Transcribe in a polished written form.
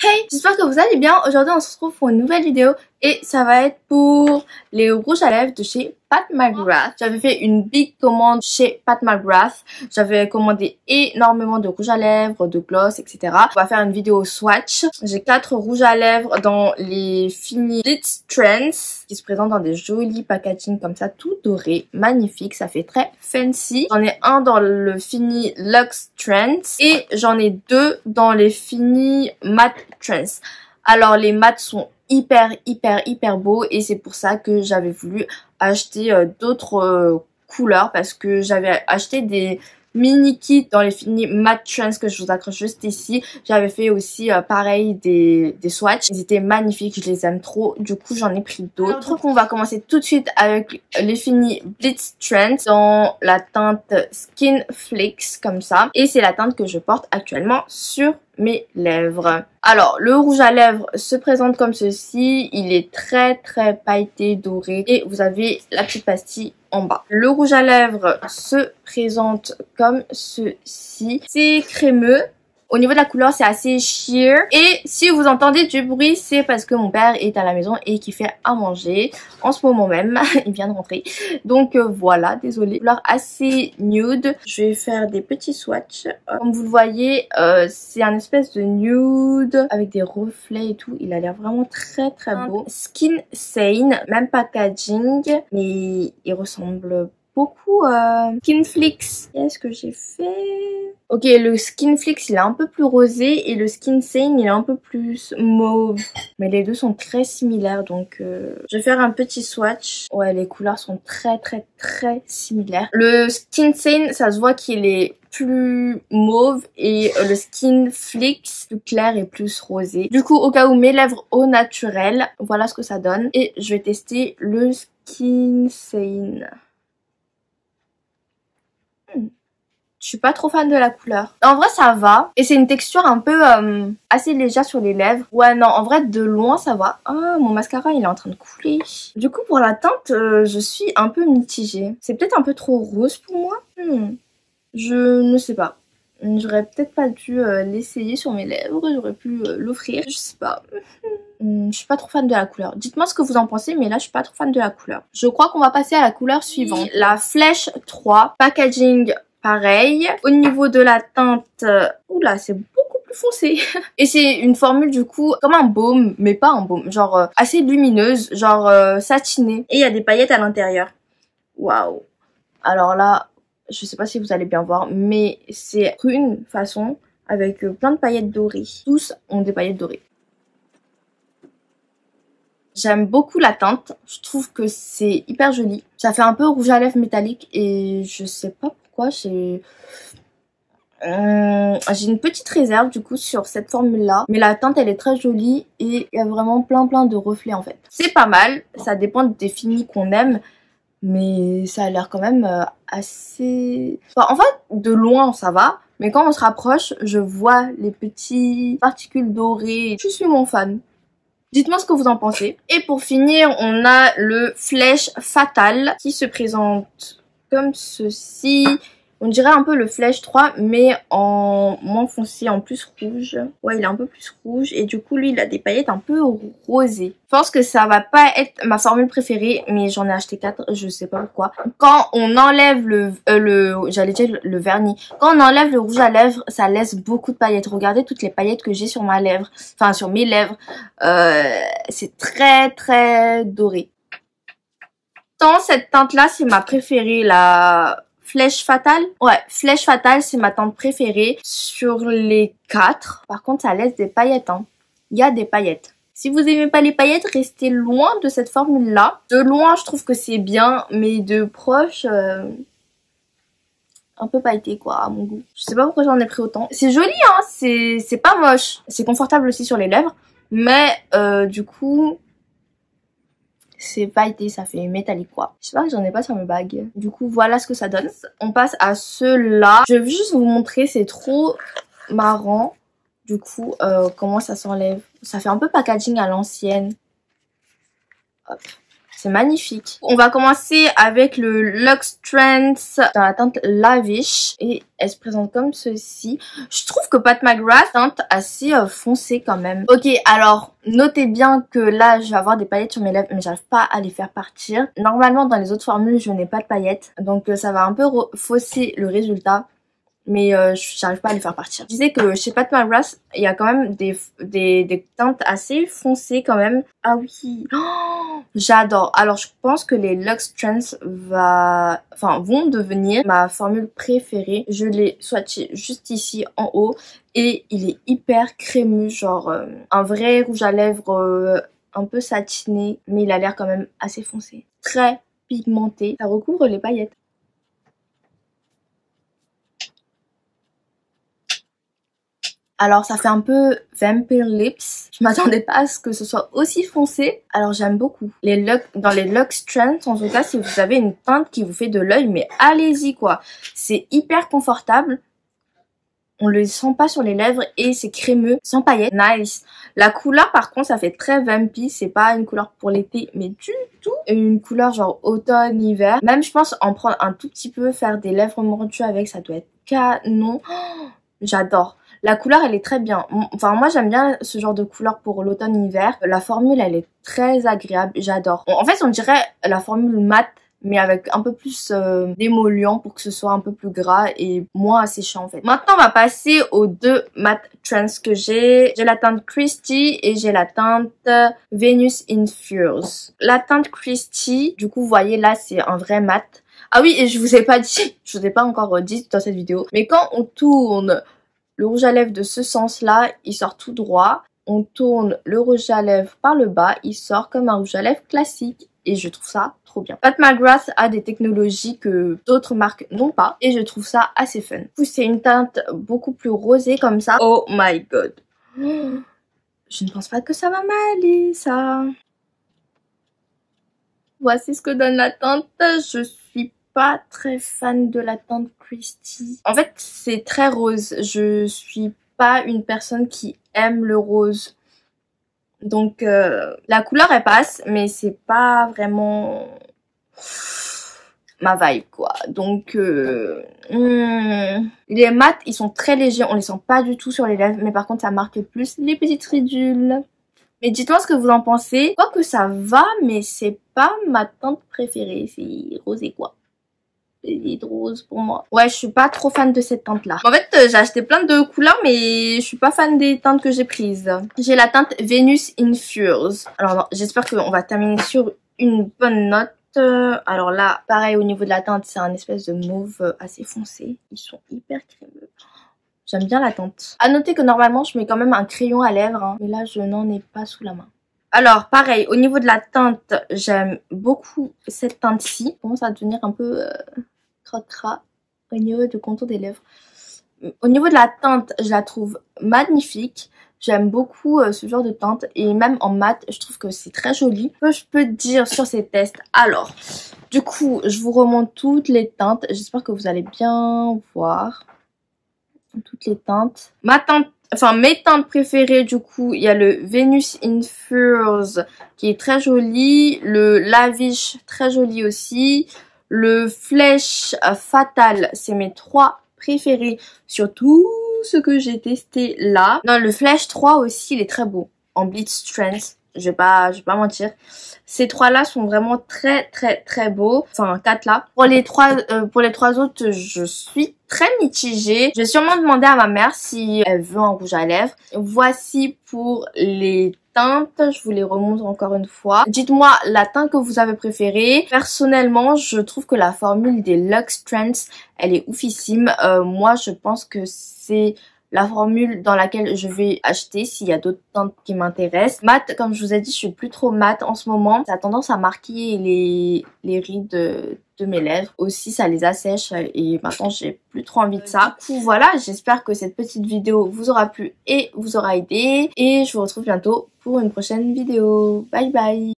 Hey, j'espère que vous allez bien. Aujourd'hui on se retrouve pour une nouvelle vidéo et ça va être pour les rouges à lèvres de chez Pat McGrath. J'avais fait une big commande chez Pat McGrath. J'avais commandé énormément de rouges à lèvres, de gloss, etc. On va faire une vidéo swatch. J'ai 4 rouges à lèvres dans les Fini Blitz Trends qui se présentent dans des jolis packaging comme ça, tout doré, magnifique. Ça fait très fancy. J'en ai un dans le Fini Luxe Trends et j'en ai 2 dans les Fini Matte Trends. Alors les mattes sont hyper beaux et c'est pour ça que j'avais voulu acheter d'autres couleurs parce que j'avais acheté des mini kits dans les Fini Matte Trends que je vous accroche juste ici. J'avais fait aussi pareil des swatchs. Ils étaient magnifiques, je les aime trop. Du coup j'en ai pris d'autres. Donc on va commencer tout de suite avec les Fini Blitz Trends dans la teinte Skin Flakes comme ça. Et c'est la teinte que je porte actuellement sur mes lèvres. Alors le rouge à lèvres se présente comme ceci. Il est très pailleté, doré et vous avez la petite pastille en bas. Le rouge à lèvres se présente comme ceci. C'est crémeux. Au niveau de la couleur, c'est assez sheer. Et si vous entendez du bruit, c'est parce que mon père est à la maison et qu'il fait à manger en ce moment même. Il vient de rentrer. Donc voilà, désolée. Couleur assez nude. Je vais faire des petits swatchs. Comme vous le voyez, c'est un espèce de nude avec des reflets et tout. Il a l'air vraiment très beau. Skin Sane, même packaging, mais il ressemble beaucoup Skin Flix. Qu'est-ce que j'ai fait? Ok, le Skin Flix il est un peu plus rosé et le Skin Sane il est un peu plus mauve. Mais les deux sont très similaires donc je vais faire un petit swatch. Ouais, les couleurs sont très similaires. Le Skin Sane, ça se voit qu'il est plus mauve et le Skin Flix plus clair et plus rosé. Du coup, au cas où mes lèvres au naturel, voilà ce que ça donne. Et je vais tester le Skin Sane. Je suis pas trop fan de la couleur. En vrai ça va. Et c'est une texture un peu assez légère sur les lèvres. Ouais non, en vrai de loin ça va. Ah, mon mascara il est en train de couler. Du coup pour la teinte, je suis un peu mitigée. C'est peut-être un peu trop rose pour moi. Je ne sais pas. J'aurais peut-être pas dû l'essayer sur mes lèvres. J'aurais pu l'offrir. Je sais pas. Je suis pas trop fan de la couleur. Dites-moi ce que vous en pensez, mais là je suis pas trop fan de la couleur. Je crois qu'on va passer à la couleur suivante. La Flèche 3. Packaging pareil. Au niveau de la teinte, oula, c'est beaucoup plus foncé. Et c'est une formule du coup comme un baume, mais pas un baume, genre assez lumineuse, genre satinée. Et il y a des paillettes à l'intérieur. Waouh. Alors là, je sais pas si vous allez bien voir, mais c'est une façon avec plein de paillettes dorées. Tous ont des paillettes dorées. J'aime beaucoup la teinte, je trouve que c'est hyper joli. Ça fait un peu rouge à lèvres métallique et je sais pas pourquoi j'ai une petite réserve du coup sur cette formule là. Mais la teinte elle est très jolie et il y a vraiment plein de reflets en fait. C'est pas mal, ça dépend des finis qu'on aime. Mais ça a l'air quand même assez... Enfin, en fait, de loin ça va. Mais quand on se rapproche, je vois les petites particules dorées. Je suis mon fan. Dites-moi ce que vous en pensez. Et pour finir, on a le Flèche Fatale qui se présente comme ceci. On dirait un peu le Flèche 3 mais en moins foncé, en plus rouge. Ouais, il est un peu plus rouge et du coup lui il a des paillettes un peu rosées. Je pense que ça va pas être ma formule préférée mais j'en ai acheté 4, je sais pas pourquoi. Quand on enlève j'allais dire le vernis. Quand on enlève le rouge à lèvres, ça laisse beaucoup de paillettes. Regardez toutes les paillettes que j'ai sur ma lèvre, enfin sur mes lèvres. C'est très doré. Tant cette teinte là c'est ma préférée, la Flèche Fatale. Ouais, Flèche Fatale, c'est ma teinte préférée sur les 4. Par contre, ça laisse des paillettes. Hein. Il y a des paillettes. Si vous aimez pas les paillettes, restez loin de cette formule-là. De loin, je trouve que c'est bien, mais de proche, un peu pailleté, quoi, à mon goût. Je sais pas pourquoi j'en ai pris autant. C'est joli, hein, c'est pas moche. C'est confortable aussi sur les lèvres, mais du coup... c'est pailleté, ça fait métallique quoi. J'espère que j'en ai pas sur mes bagues. Du coup voilà ce que ça donne. On passe à ceux-là. Je vais juste vous montrer, c'est trop marrant. Du coup comment ça s'enlève. Ça fait un peu packaging à l'ancienne. Hop. C'est magnifique. On va commencer avec le Luxe Trends dans la teinte Lavish. Et elle se présente comme ceci. Je trouve que Pat McGrath teinte assez foncée quand même. Ok, alors notez bien que là je vais avoir des paillettes sur mes lèvres mais j'arrive pas à les faire partir. Normalement dans les autres formules je n'ai pas de paillettes. Donc ça va un peu fausser le résultat. Mais j'arrive pas à les faire partir. Je disais que chez Pat McGrath, il y a quand même des teintes assez foncées quand même. Ah oui, oh, j'adore. Alors je pense que les Luxe Trends vont devenir ma formule préférée. Je l'ai swatché juste ici en haut et il est hyper crémeux, genre un vrai rouge à lèvres un peu satiné, mais il a l'air quand même assez foncé. Très pigmenté, ça recouvre les paillettes. Alors ça fait un peu Vampire Lips. Je m'attendais pas à ce que ce soit aussi foncé. Alors j'aime beaucoup. Dans les Luxe Trends, en tout cas, si vous avez une teinte qui vous fait de l'œil, mais allez-y quoi. C'est hyper confortable. On le sent pas sur les lèvres et c'est crémeux, sans paillettes. Nice. La couleur par contre, ça fait très vampy. C'est pas une couleur pour l'été, mais du tout. Une couleur genre automne, hiver. Même je pense en prendre un tout petit peu, faire des lèvres mordues avec, ça doit être canon. Oh, j'adore. La couleur elle est très bien. Enfin moi j'aime bien ce genre de couleur pour l'automne-hiver. La formule elle est très agréable, j'adore. En fait on dirait la formule matte mais avec un peu plus d'émollient pour que ce soit un peu plus gras et moins asséchant en fait. Maintenant on va passer aux deux matte trends que j'ai. J'ai la teinte Christy et j'ai la teinte Venus Infused. La teinte Christy, du coup vous voyez là c'est un vrai matte. Ah oui et je vous ai pas encore dit dans cette vidéo, mais quand on tourne le rouge à lèvres de ce sens-là, il sort tout droit. On tourne le rouge à lèvres par le bas, il sort comme un rouge à lèvres classique. Et je trouve ça trop bien. Pat McGrath a des technologies que d'autres marques n'ont pas. Et je trouve ça assez fun. Du coup, c'est une teinte beaucoup plus rosée comme ça. Oh my god. Je ne pense pas que ça va m'aller, ça. Voici ce que donne la teinte. Je suis pas très fan de la teinte Christy. En fait, c'est très rose. Je suis pas une personne qui aime le rose. Donc, la couleur, elle passe, mais c'est pas vraiment ma vibe, quoi. Donc, les mat, ils sont très légers. On les sent pas du tout sur les lèvres. Mais par contre, ça marque plus les petites ridules. Mais dites-moi ce que vous en pensez. Je crois que ça va, mais c'est pas ma teinte préférée. C'est rosé, quoi. C'est rose pour moi. Ouais, je suis pas trop fan de cette teinte là. En fait, j'ai acheté plein de couleurs mais je suis pas fan des teintes que j'ai prises. J'ai la teinte Venus Infused. Alors j'espère qu'on va terminer sur une bonne note. Alors là, pareil au niveau de la teinte, c'est un espèce de mauve assez foncé. Ils sont hyper crémeux. J'aime bien la teinte. À noter que normalement, je mets quand même un crayon à lèvres. Hein, mais là, je n'en ai pas sous la main. Alors, pareil, au niveau de la teinte, j'aime beaucoup cette teinte-ci. Commence à devenir un peu cracra au niveau du contour des lèvres. Au niveau de la teinte, je la trouve magnifique. J'aime beaucoup ce genre de teinte et même en mat, je trouve que c'est très joli. Ce que je peux dire sur ces tests, alors, du coup, je vous remonte toutes les teintes. J'espère que vous allez bien voir toutes les teintes. Mes teintes préférées, du coup, il y a le Venus Infused qui est très joli. Le Lavish, très joli aussi. Le Flèche Fatal, c'est mes 3 préférés sur tout ce que j'ai testé là. Non, le Flèche 3 aussi, il est très beau. En Blitz Trends, je vais pas mentir. Ces 3 là sont vraiment très beaux. Enfin, 4 là. Pour les 3 autres, je suis très mitigée. Je vais sûrement demander à ma mère si elle veut un rouge à lèvres. Voici pour les teintes. Je vous les remonte encore une fois. Dites-moi la teinte que vous avez préférée. Personnellement, je trouve que la formule des Luxe Trends, elle est oufissime. Moi, je pense que c'est la formule dans laquelle je vais acheter s'il y a d'autres teintes qui m'intéressent. Mat, comme je vous ai dit, je suis plus trop mat en ce moment. Ça a tendance à marquer les rides de mes lèvres. Aussi, ça les assèche et maintenant, j'ai plus trop envie de ça. Du coup, voilà, j'espère que cette petite vidéo vous aura plu et vous aura aidé. Et je vous retrouve bientôt pour une prochaine vidéo. Bye bye!